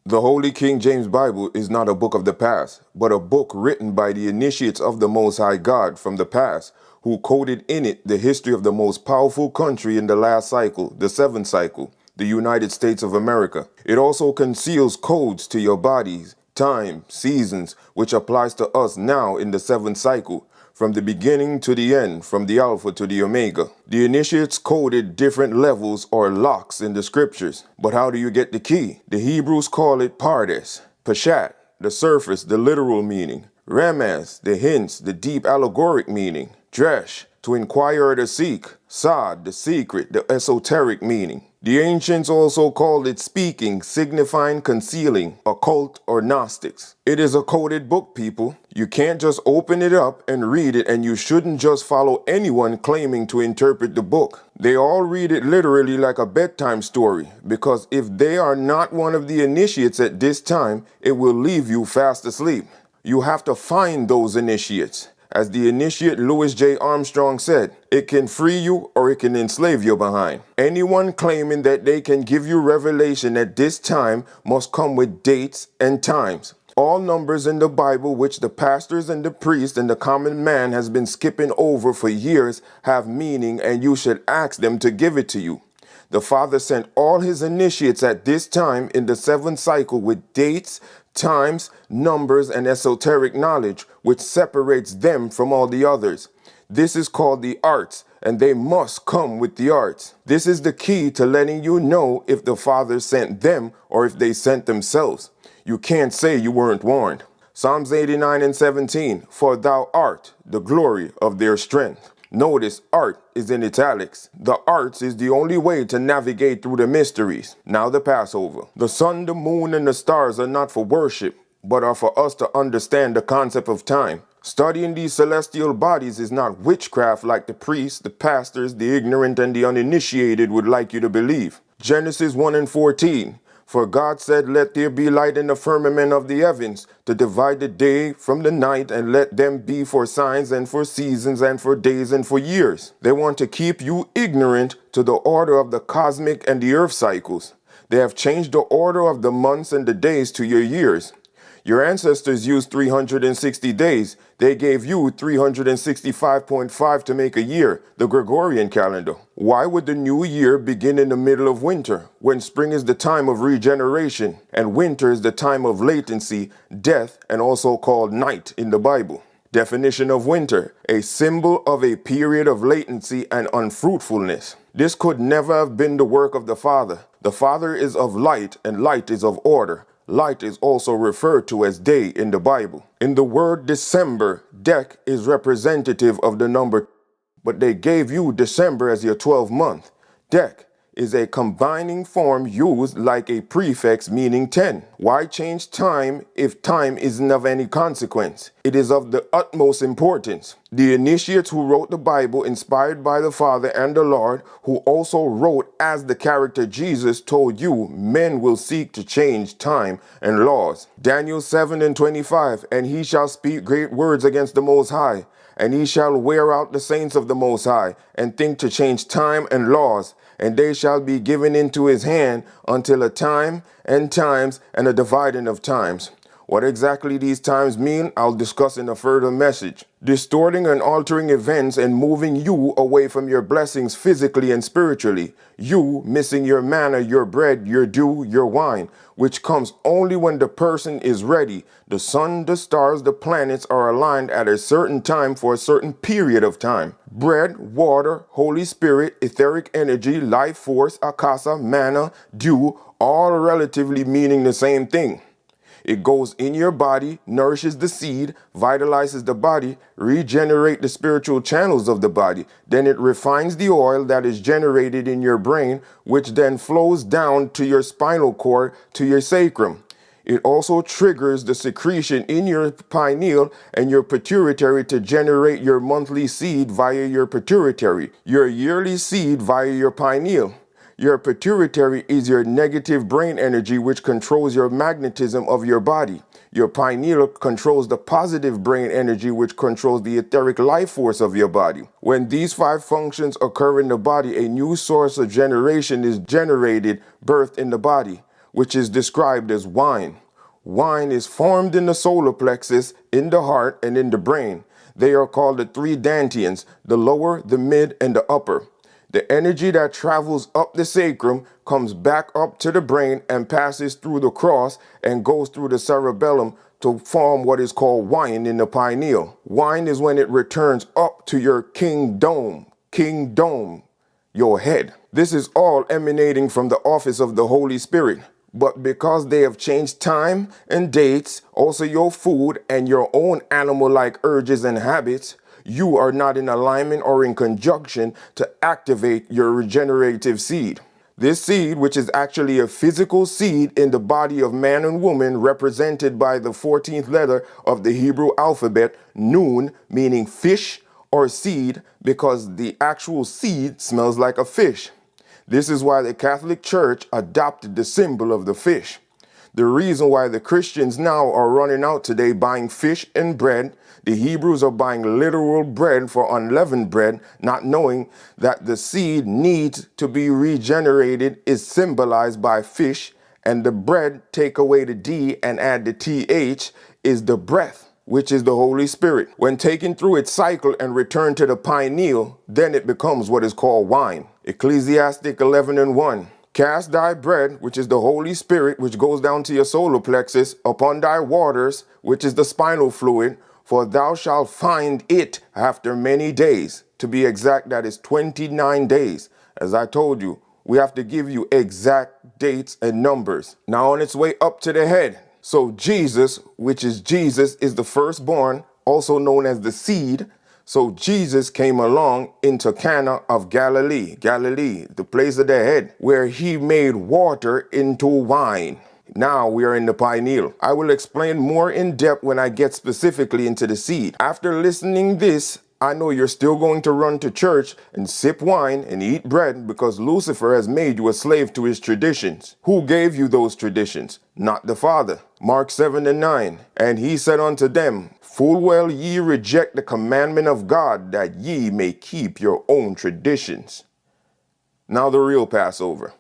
The Holy King James Bible is not a book of the past, but a book written by the initiates of the Most High God from the past, who coded in it the history of the most powerful country in the last cycle, the seventh cycle, the United States of America. It also conceals codes to your bodies, time, seasons, which applies to us now in the seventh cycle, from the beginning to the end, from the Alpha to the Omega. The initiates coded different levels or locks in the scriptures. But how do you get the key? The Hebrews call it Pardes, Peshat, the surface, the literal meaning, Remez, the hints, the deep allegoric meaning, Dresh, to inquire or to seek, Sod, the secret, the esoteric meaning. The ancients also called it speaking, signifying concealing, occult, or Gnostics. It is a coded book, people. You can't just open it up and read it, and you shouldn't just follow anyone claiming to interpret the book. They all read it literally like a bedtime story, because if they are not one of the initiates at this time, it will leave you fast asleep. You have to find those initiates. As the initiate Louis J. Armstrong said, it can free you or it can enslave you behind. Anyone claiming that they can give you revelation at this time must come with dates and times. All numbers in the Bible which the pastors and the priests and the common man has been skipping over for years have meaning, and you should ask them to give it to you. The Father sent all his initiates at this time in the seventh cycle with dates, times, numbers, and esoteric knowledge, which separates them from all the others. This is called the arts, and they must come with the arts. This is the key to letting you know if the Father sent them or if they sent themselves. You can't say you weren't warned. Psalms 89:17, for thou art the glory of their strength. Notice art is in italics. The arts is the only way to navigate through the mysteries. Now the Passover. The sun, the moon, and the stars are not for worship, but are for us to understand the concept of time. Studying these celestial bodies is not witchcraft like the priests, the pastors, the ignorant, and the uninitiated would like you to believe. Genesis 1:14. For God said, let there be light in the firmament of the heavens, to divide the day from the night, and let them be for signs and for seasons and for days and for years. They want to keep you ignorant to the order of the cosmic and the earth cycles. They have changed the order of the months and the days to your years. Your ancestors used 360 days. They gave you 365.5 to make a year, the Gregorian calendar. Why would the new year begin in the middle of winter, when spring is the time of regeneration, and winter is the time of latency, death, and also called night in the Bible? Definition of winter, a symbol of a period of latency and unfruitfulness. This could never have been the work of the Father. The Father is of light, and light is of order. Light is also referred to as day in the Bible. In the word December, Dec is representative of the number, but they gave you December as your 12th month. Dec is a combining form used like a prefix meaning 10. Why change time if time isn't of any consequence? It is of the utmost importance. The initiates who wrote the Bible, inspired by the Father and the Lord, who also wrote as the character Jesus, told you men will seek to change time and laws. Daniel 7:25, and he shall speak great words against the Most High, and he shall wear out the saints of the Most High, and think to change time and laws, and they shall be given into his hand until a time and times and a dividing of times. What exactly these times mean, I'll discuss in a further message. Distorting and altering events and moving you away from your blessings physically and spiritually. You missing your manna, your bread, your dew, your wine, which comes only when the person is ready. The sun, the stars, the planets are aligned at a certain time for a certain period of time. Bread, water, Holy Spirit, etheric energy, life force, akasa, manna, dew, all relatively meaning the same thing. It goes in your body, nourishes the seed, vitalizes the body, regenerate the spiritual channels of the body. Then it refines the oil that is generated in your brain, which then flows down to your spinal cord, to your sacrum. It also triggers the secretion in your pineal and your pituitary to generate your monthly seed via your pituitary, your yearly seed via your pineal. Your pituitary is your negative brain energy, which controls your magnetism of your body. Your pineal controls the positive brain energy, which controls the etheric life force of your body. When these 5 functions occur in the body, a new source of generation is generated, birthed in the body. which is described as wine. Wine is formed in the solar plexus, in the heart, and in the brain. They are called the three dantians, the lower, the mid, and the upper. The energy that travels up the sacrum comes back up to the brain and passes through the cross and goes through the cerebellum to form what is called wine in the pineal. Wine is when it returns up to your kingdom, your head. This is all emanating from the office of the Holy Spirit. But because they have changed time and dates, also your food and your own animal-like urges and habits, you are not in alignment or in conjunction to activate your regenerative seed. This seed, which is actually a physical seed in the body of man and woman, represented by the 14th letter of the Hebrew alphabet, nun, meaning fish or seed, because the actual seed smells like a fish. This is why the Catholic Church adopted the symbol of the fish. The reason why the Christians now are running out today buying fish and bread, the Hebrews are buying literal bread for unleavened bread, not knowing that the seed needs to be regenerated is symbolized by fish, and the bread, take away the D and add the TH, is the breath, which is the Holy Spirit. When taken through its cycle and returned to the pineal, then it becomes what is called wine. Ecclesiastic 11:1. Cast thy bread, which is the Holy Spirit, which goes down to your solar plexus, upon thy waters, which is the spinal fluid, for thou shalt find it after many days. To be exact, that is 29 days. As I told you, we have to give you exact dates and numbers. Now on its way up to the head. So Jesus, which is Jesus, is the firstborn, also known as the seed. So Jesus came along into Cana of Galilee, the place of the head, where he made water into wine. Now we are in the pineal. I will explain more in depth when I get specifically into the seed. After listening this, I know you're still going to run to church and sip wine and eat bread because Lucifer has made you a slave to his traditions. Who gave you those traditions? Not the Father. Mark 7:9. And he said unto them, full well ye reject the commandment of God, that ye may keep your own traditions. Now the real Passover.